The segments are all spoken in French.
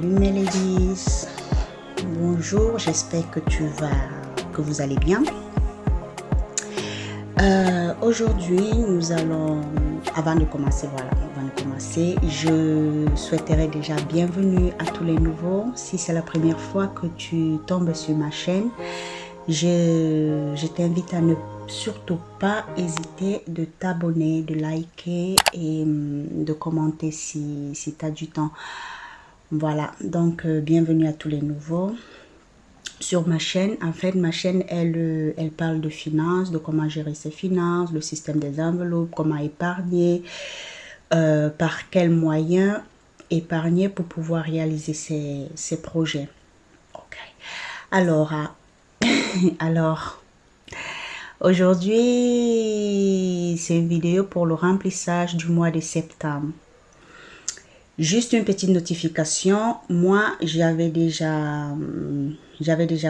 mes ladies, bonjour, j'espère que vous allez bien. Aujourd'hui nous allons, avant de commencer, je souhaiterais déjà bienvenue à tous les nouveaux. Si c'est la première fois que tu tombes sur ma chaîne, je t'invite à ne surtout pas hésiter de t'abonner, de liker et de commenter si tu as du temps. Voilà, donc bienvenue à tous les nouveaux sur ma chaîne. En fait, ma chaîne, elle parle de finances, de comment gérer ses finances, le système des enveloppes, comment épargner, par quels moyens épargner pour pouvoir réaliser ses projets. Ok. Alors, aujourd'hui, c'est une vidéo pour le remplissage du mois de septembre. Juste une petite notification, moi j'avais déjà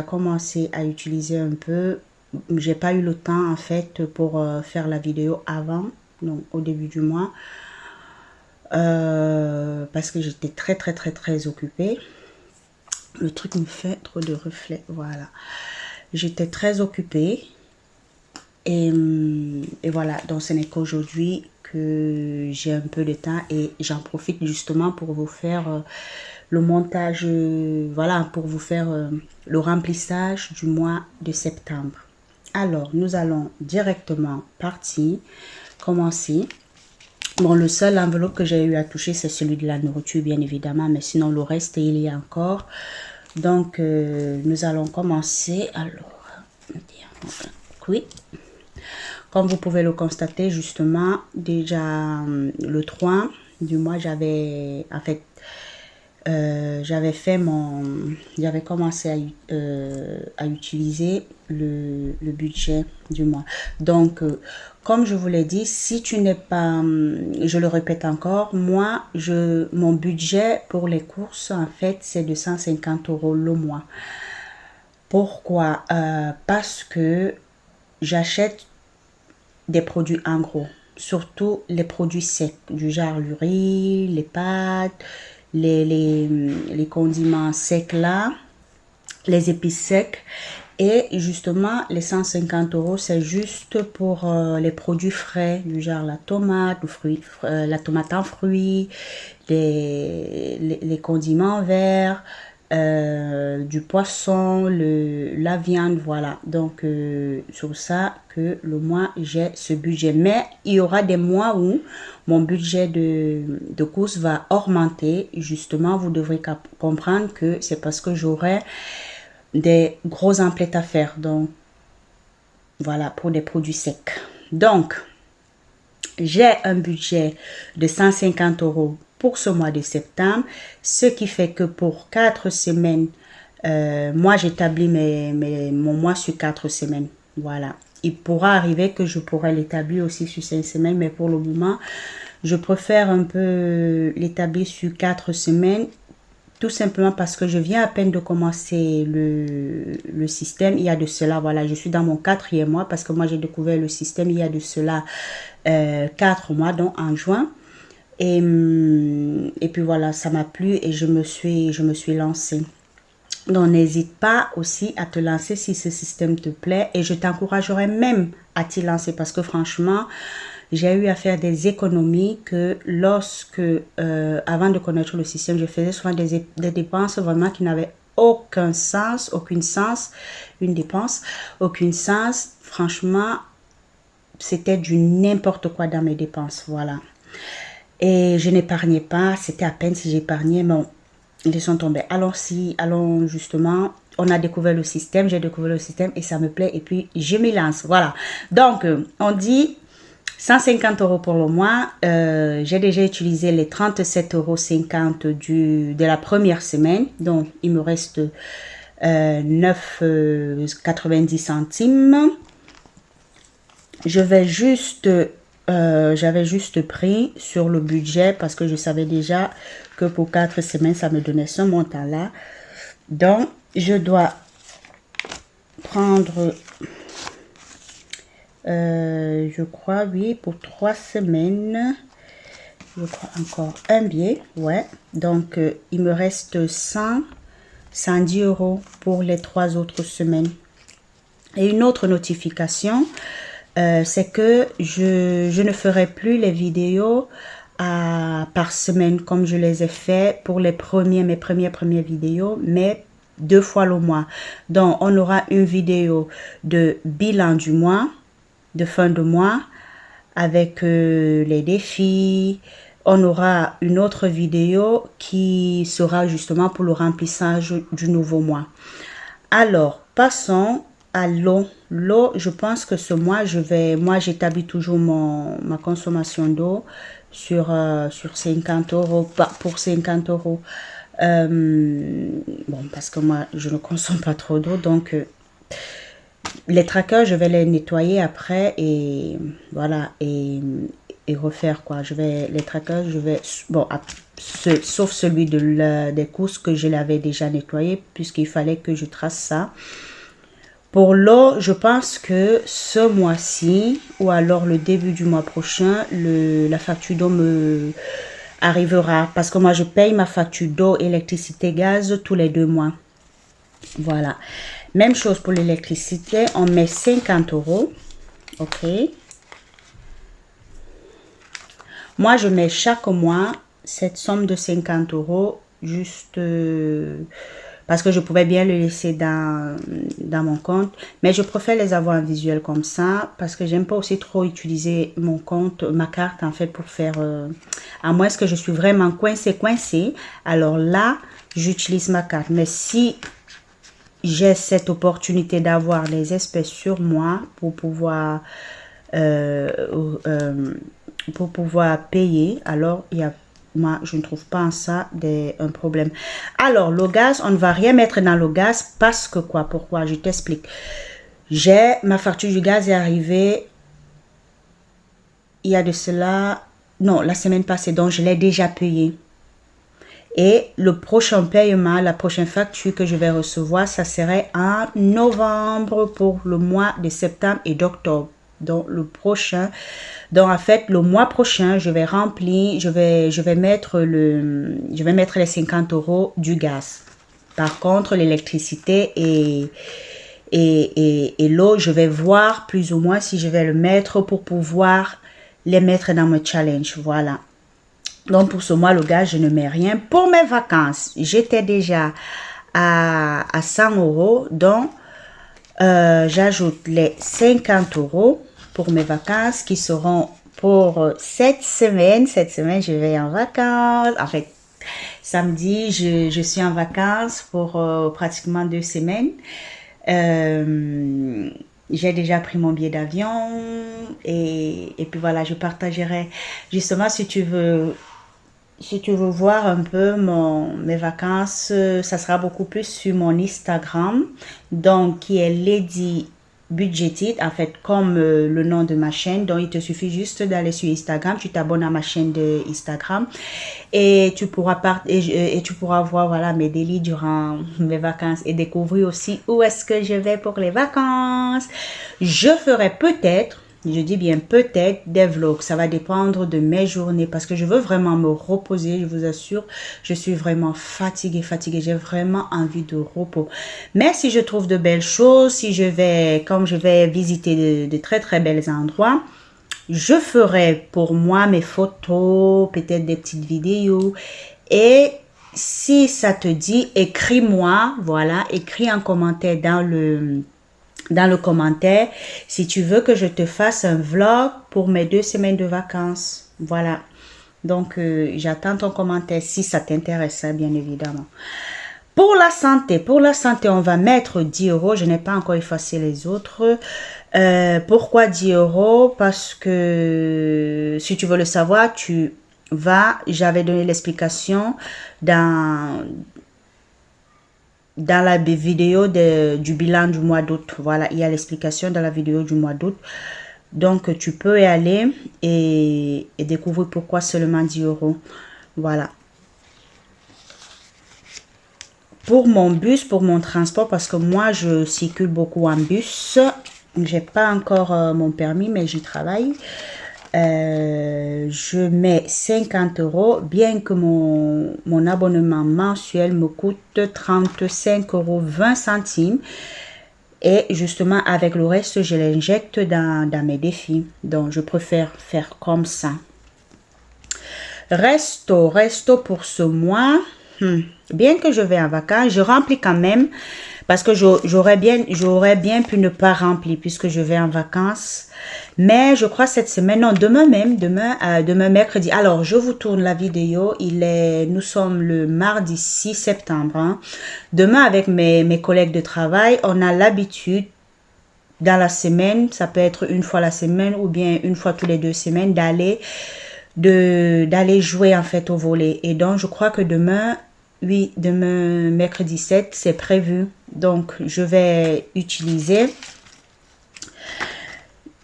commencé à utiliser un peu, j'ai pas eu le temps en fait pour faire la vidéo avant, donc au début du mois, parce que j'étais très occupée. Le truc me fait trop de reflets, voilà. J'étais très occupée et voilà, donc ce n'est qu'aujourd'hui que j'ai un peu de temps et j'en profite justement pour vous faire le montage, voilà, pour vous faire le remplissage du mois de septembre. Alors, nous allons directement commencer. Bon, le seul enveloppe que j'ai eu à toucher, c'est celui de la nourriture, bien évidemment, mais sinon le reste, il y a encore. Donc, nous allons commencer. Alors, oui. Comme vous pouvez le constater, justement, déjà le 3 du mois, j'avais commencé à utiliser le budget du mois. Donc, comme je vous l'ai dit, si tu n'es pas, je le répète encore, moi, mon budget pour les courses, en fait, c'est de 150 € le mois. Pourquoi? Parce que j'achète des produits en gros, surtout les produits secs, du genre le riz, les pâtes, les condiments secs là, les épices secs. Et justement, les 150 €, c'est juste pour les produits frais, du genre la tomate, la tomate en fruits, les condiments verts, du poisson, la viande, voilà. Donc, sur ça que le mois, j'ai ce budget. Mais il y aura des mois où mon budget de course va augmenter. Justement, vous devrez comprendre que c'est parce que j'aurai des gros emplettes à faire. Donc, voilà, pour des produits secs. Donc, j'ai un budget de 150 € pour ce mois de septembre, ce qui fait que pour 4 semaines, moi j'établis mon mois sur 4 semaines. Voilà. Il pourra arriver que je pourrais l'établir aussi sur 5 semaines, mais pour le moment, je préfère un peu l'établir sur 4 semaines. Tout simplement parce que je viens à peine de commencer le système. Il y a de cela, voilà, je suis dans mon 4e mois parce que moi j'ai découvert le système il y a de cela 4 mois, donc en juin. Et puis voilà, ça m'a plu et je me suis lancée. Donc n'hésite pas aussi à te lancer si ce système te plaît et je t'encouragerais même à t'y lancer parce que franchement, j'ai eu à faire des économies que lorsque, avant de connaître le système, je faisais souvent des dépenses vraiment qui n'avaient aucun sens, une dépense, aucun sens. Franchement, c'était du n'importe quoi dans mes dépenses, voilà. Et je n'épargnais pas, c'était à peine si j'épargnais, mais ils sont tombés. Allons justement, on a découvert le système, j'ai découvert le système et ça me plaît et puis je m'y lance, voilà. Donc, on dit 150 € pour le mois. J'ai déjà utilisé les 37,50 € de la première semaine. Donc, il me reste 9,90 centimes. J'avais juste pris sur le budget parce que je savais déjà que pour 4 semaines, ça me donnait ce montant-là. Donc, je dois prendre... je crois, oui, pour 3 semaines, je crois encore un billet, ouais. Donc, il me reste 110 € pour les 3 autres semaines. Et une autre notification, c'est que je ne ferai plus les vidéos par semaine comme je les ai fait pour mes premières vidéos, mais 2 fois le mois. Donc, on aura une vidéo de bilan du mois, de fin de mois, avec les défis. On aura une autre vidéo qui sera justement pour le remplissage du nouveau mois. Alors, passons à l'eau. L'eau, je pense que ce mois, moi j'établis toujours ma consommation d'eau sur 50 €, pour 50 €. Bon, parce que moi, je ne consomme pas trop d'eau, donc les trackers, je vais les nettoyer après et voilà, et refaire quoi. Les trackers, bon, sauf celui des courses que je l'avais déjà nettoyé, puisqu'il fallait que je trace ça. Pour l'eau, je pense que ce mois-ci, ou alors le début du mois prochain, la facture d'eau me arrivera. Parce que moi, je paye ma facture d'eau, électricité, gaz tous les 2 mois. Voilà. Même chose pour l'électricité, on met 50 €. Ok. Moi, je mets chaque mois cette somme de 50 € juste parce que je pouvais bien le laisser dans mon compte. Mais je préfère les avoir en visuel comme ça parce que j'aime pas aussi trop utiliser mon compte, ma carte en fait pour faire... à moins que je suis vraiment coincée. Alors là, j'utilise ma carte. Mais si j'ai cette opportunité d'avoir les espèces sur moi pour pouvoir payer, alors moi je ne trouve pas en ça un problème. Alors le gaz, on ne va rien mettre dans le gaz parce que quoi, pourquoi, je t'explique. Ma facture du gaz est arrivée il y a de cela, non, la semaine passée, donc je l'ai déjà payé. Et le prochain paiement, la prochaine facture que je vais recevoir, ça serait en novembre pour le mois de septembre et d'octobre. Donc le prochain, donc en fait le mois prochain, je vais remplir, je vais mettre les 50 € du gaz. Par contre, l'électricité et l'eau, je vais voir plus ou moins si je vais le mettre pour pouvoir les mettre dans mon challenge. Voilà. Donc, pour ce mois, le gaz, je ne mets rien. Pour mes vacances, j'étais déjà à 100 €. Donc, j'ajoute les 50 € pour mes vacances qui seront pour cette semaine. Cette semaine, je vais en vacances. En fait, samedi, je suis en vacances pour pratiquement 2 semaines. J'ai déjà pris mon billet d'avion et puis voilà, je partagerai justement si tu veux voir un peu mes vacances, ça sera beaucoup plus sur mon Instagram, donc qui est Lady Budgeted, en fait comme le nom de ma chaîne. Donc il te suffit juste d'aller sur Instagram, tu t'abonnes à ma chaîne de Instagram et tu pourras voir voilà mes délits durant mes vacances et découvrir aussi où est-ce que je vais pour les vacances. Je ferai peut-être, je dis bien peut-être, des vlogs. Ça va dépendre de mes journées parce que je veux vraiment me reposer. Je vous assure, je suis vraiment fatiguée. J'ai vraiment envie de repos. Mais si je trouve de belles choses, comme je vais visiter de très très belles endroits, je ferai pour moi mes photos, peut-être des petites vidéos. Et si ça te dit, écris-moi, voilà, écris un commentaire dans le commentaire si tu veux que je te fasse un vlog pour mes 2 semaines de vacances. Voilà. Donc, j'attends ton commentaire si ça t'intéresse, bien évidemment. Pour la santé, on va mettre 10 €. Je n'ai pas encore effacé les autres. Pourquoi 10 €? Parce que, si tu veux le savoir, j'avais donné l'explication dans la vidéo du bilan du mois d'août. Voilà, il y a l'explication dans la vidéo du mois d'août. Donc, tu peux y aller et découvrir pourquoi seulement 10 €. Voilà. Pour mon bus, pour mon transport, parce que moi, je circule beaucoup en bus. J'ai pas encore mon permis, mais j'y travaille. je mets 50 €, bien que mon abonnement mensuel me coûte 35,20 €. Et justement, avec le reste, je l'injecte dans mes défis. Donc, je préfère faire comme ça. Resto pour ce mois. Bien que je vais en vacances, je remplis quand même. Parce que j'aurais bien pu ne pas remplir puisque je vais en vacances. Mais je crois cette semaine, non, demain mercredi. Alors, je vous tourne la vidéo. Nous sommes le mardi 6 septembre. Hein. Demain, avec mes collègues de travail, on a l'habitude dans la semaine, ça peut être une fois la semaine ou bien une fois tous les 2 semaines, d'aller jouer en fait au volley. Et donc, je crois que demain, mercredi 7, c'est prévu. Donc, je vais utiliser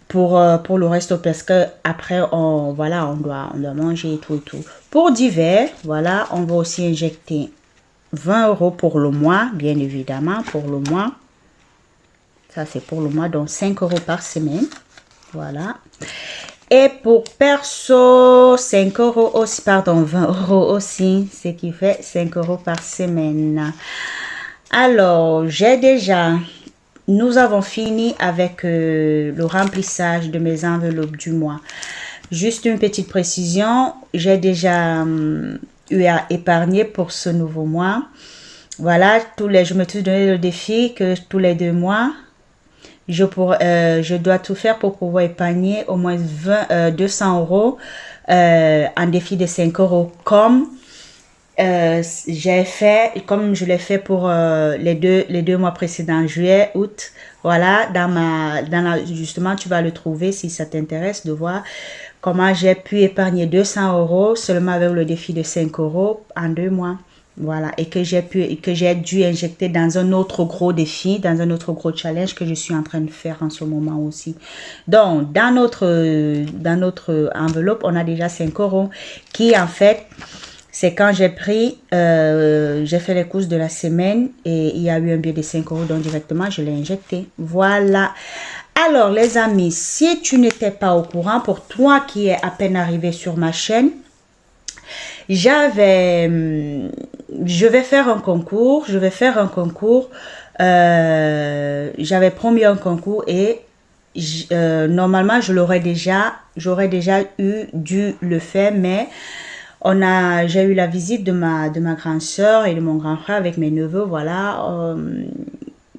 pour le resto parce que après, on doit manger et tout. Pour d'hiver, voilà, on va aussi injecter 20 € pour le mois, bien évidemment, pour le mois. Ça, c'est pour le mois, donc 5 € par semaine. Voilà. Et pour perso, 5 € aussi, pardon, 20 € aussi, ce qui fait 5 € par semaine. Alors, nous avons fini avec le remplissage de mes enveloppes du mois. Juste une petite précision, j'ai déjà eu à épargner pour ce nouveau mois. Voilà, je me suis donné le défi que tous les 2 mois, je dois tout faire pour pouvoir épargner au moins 200 € en défi de 5 €. Comme je l'ai fait pour les deux mois précédents, juillet, août. Voilà, justement, tu vas le trouver si ça t'intéresse de voir comment j'ai pu épargner 200 € seulement avec le défi de 5 € en 2 mois. Voilà, et que j'ai dû injecter dans un autre gros défi, dans un autre gros challenge que je suis en train de faire en ce moment aussi. Donc, dans notre enveloppe, on a déjà 5 € qui, en fait, c'est quand j'ai fait les courses de la semaine et il y a eu un billet de 5 €, donc directement, je l'ai injecté. Voilà. Alors, les amis, si tu n'étais pas au courant, pour toi qui es à peine arrivé sur ma chaîne, je vais faire un concours. J'avais promis un concours et normalement, j'aurais déjà dû le faire, mais j'ai eu la visite de ma grande soeur et de mon grand frère avec mes neveux, voilà.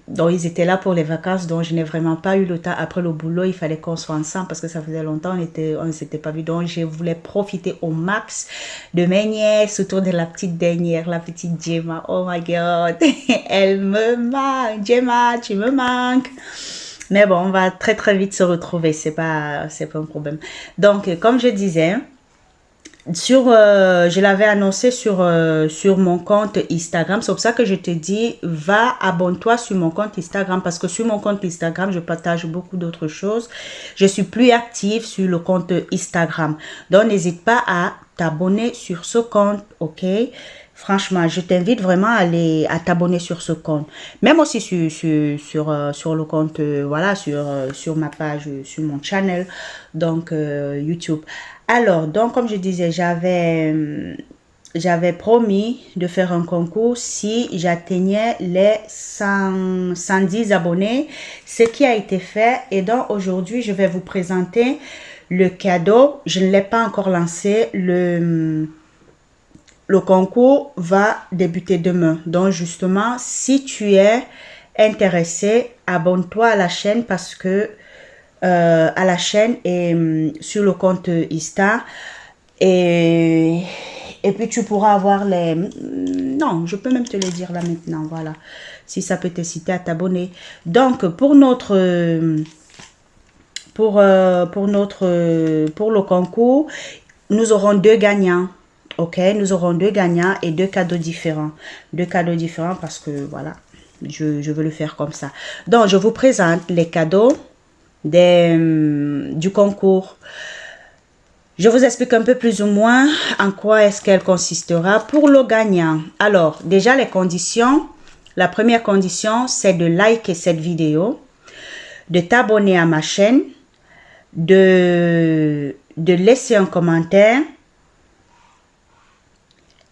Donc, ils étaient là pour les vacances, donc je n'ai vraiment pas eu le temps. Après le boulot, il fallait qu'on soit ensemble parce que ça faisait longtemps, on ne s'était pas vu. Donc, je voulais profiter au max de mes nièces, surtout de la petite dernière, la petite Gemma. Oh my God, elle me manque. Gemma, tu me manques. Mais bon, on va très très vite se retrouver, c'est pas un problème. Donc, comme je disais, je l'avais annoncé sur mon compte Instagram. C'est pour ça que je te dis, abonne-toi sur mon compte Instagram parce que sur mon compte Instagram, je partage beaucoup d'autres choses. Je suis plus active sur le compte Instagram. Donc, n'hésite pas à t'abonner sur ce compte, ok? Franchement, je t'invite vraiment à t'abonner sur ce compte. Même aussi sur le compte, voilà, sur ma page, sur mon channel, donc YouTube. Alors, donc, comme je disais, j'avais promis de faire un concours si j'atteignais les 110 abonnés, ce qui a été fait. Et donc, aujourd'hui, je vais vous présenter le cadeau. Je ne l'ai pas encore lancé. Le concours va débuter demain. Donc, justement, si tu es intéressé, abonne-toi à la chaîne parce que à la chaîne et sur le compte Insta et puis tu pourras avoir non, je peux même te le dire là maintenant, voilà, si ça peut t'inciter à t'abonner. Donc pour le concours, nous aurons 2 gagnants. Ok, nous aurons 2 gagnants et 2 cadeaux différents. 2 cadeaux différents parce que voilà, je veux le faire comme ça. Donc je vous présente les cadeaux du concours. Je vous explique un peu plus ou moins en quoi est-ce qu'elle consistera pour le gagnant. Alors, déjà les conditions. La première condition, c'est de liker cette vidéo, de t'abonner à ma chaîne, de de laisser un commentaire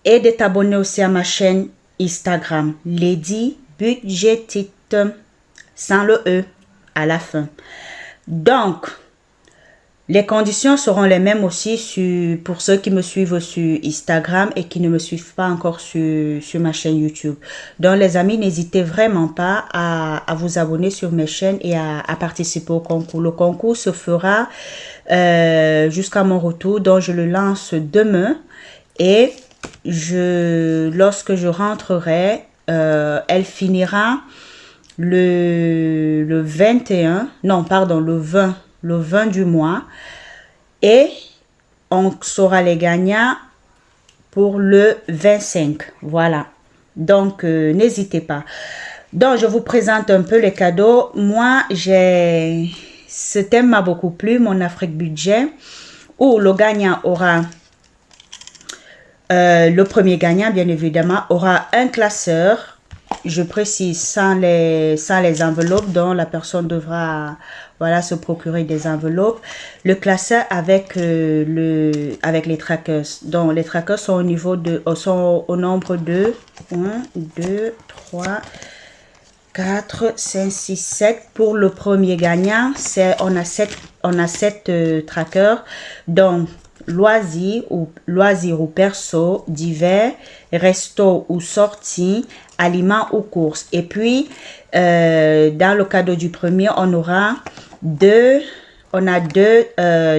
et de t'abonner aussi à ma chaîne Instagram, Lady Budgetite, sans le E à la fin. Donc, les conditions seront les mêmes aussi pour ceux qui me suivent sur Instagram et qui ne me suivent pas encore sur ma chaîne YouTube. Donc, les amis, n'hésitez vraiment pas à vous abonner sur mes chaînes et à participer au concours. Le concours se fera jusqu'à mon retour, donc je le lance demain. Et lorsque je rentrerai, elle finira le 21, non, pardon, le 20 du mois, et on saura les gagnants pour le 25. Voilà. Donc, n'hésitez pas. Donc, je vous présente un peu les cadeaux. Moi, ce thème m'a beaucoup plu, mon Afrique Budget, où le gagnant aura, le premier gagnant, bien évidemment, aura un classeur. Je précise, sans les enveloppes, dont la personne devra, voilà, se procurer des enveloppes. Le classeur avec les trackers. Donc, les trackers sont sont au nombre de 1, 2, 3, 4, 5, 6, 7. Pour le premier gagnant, on a 7 trackers. Donc, loisirs ou perso, divers, resto ou sortie, aliments ou courses. Et puis, dans le cadeau du premier, on a deux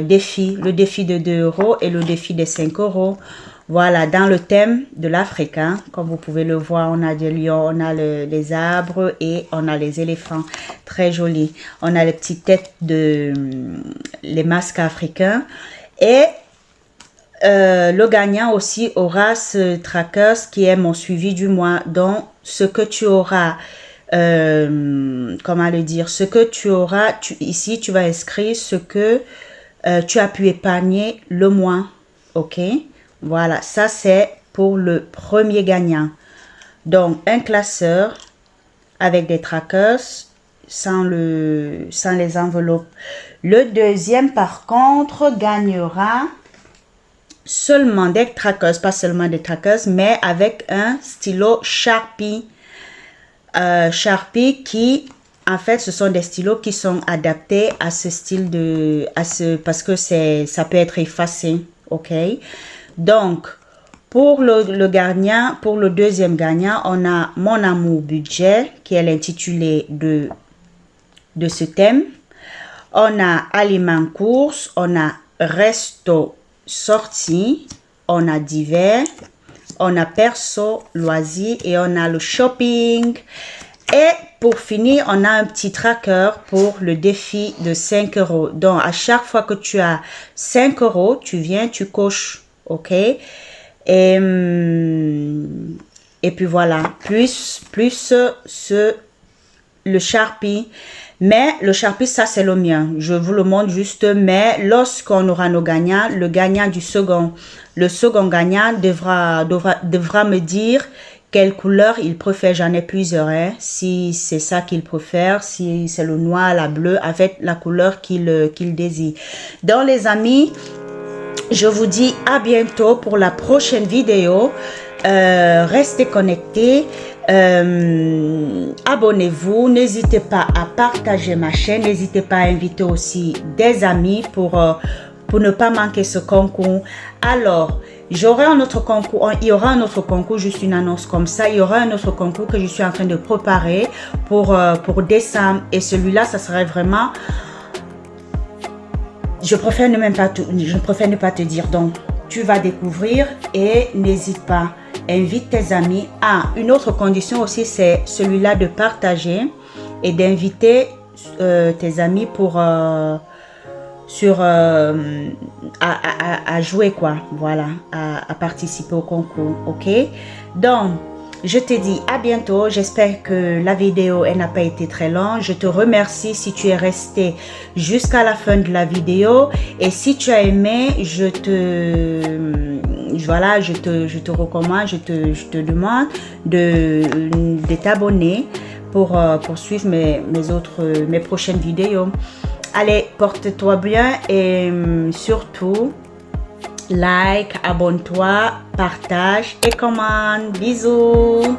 défis. Le défi de 2 € et le défi de 5 €. Voilà, dans le thème de l'Afrique, hein, comme vous pouvez le voir, on a des lions, on a les arbres et on a les éléphants. Très jolis. On a les petites têtes les masques africains. Et le gagnant aussi aura ce tracker qui est mon suivi du mois. Donc, ce que tu auras, comment le dire, ce que tu auras, ici, tu vas inscrire ce que tu as pu épargner le mois. OK? Voilà, ça c'est pour le premier gagnant. Donc, un classeur avec des trackers sans les enveloppes. Le deuxième, par contre, gagnera seulement des trackers, pas seulement des trackers, mais avec un stylo Sharpie. Sharpie qui, en fait, ce sont des stylos qui sont adaptés à ce style parce que ça peut être effacé, ok? Donc, pour le gagnant, pour le deuxième gagnant, on a Mon Amour Budget, qui est l'intitulé de ce thème. On a Aliments Courses, on a Resto Sortie, on a Divers, on a Perso, Loisirs et on a le Shopping. Et pour finir, on a un petit tracker pour le défi de 5 €. Donc, à chaque fois que tu as 5 €, tu viens, tu coches, ok? Et puis voilà, plus le Sharpie. Mais le Sharpie, ça c'est le mien. Je vous le montre juste. Mais lorsqu'on aura nos gagnants, le gagnant du second, le second gagnant devra me dire quelle couleur il préfère. J'en ai plusieurs. Hein. Si c'est ça qu'il préfère, si c'est le noir, la bleue, avec la couleur qu'il désire. Donc les amis, je vous dis à bientôt pour la prochaine vidéo. Restez connectés. Abonnez-vous, n'hésitez pas à partager ma chaîne, n'hésitez pas à inviter aussi des amis pour ne pas manquer ce concours. Alors, j'aurai un autre concours, il y aura un autre concours, juste une annonce comme ça, il y aura un autre concours que je suis en train de préparer pour décembre, et celui-là, ça serait vraiment, je préfère ne pas te dire, donc tu vas découvrir et n'hésite pas. Invite tes amis. Une autre condition aussi, c'est celui-là de partager et d'inviter tes amis pour à jouer, quoi. Voilà, à participer au concours, ok? Donc, je te dis à bientôt. J'espère que la vidéo n'a pas été très longue. Je te remercie si tu es resté jusqu'à la fin de la vidéo. Et si tu as aimé, je te recommande, je te demande de t'abonner pour suivre mes prochaines vidéos. Allez, porte-toi bien et surtout, like, abonne-toi, partage et commande. Bisous.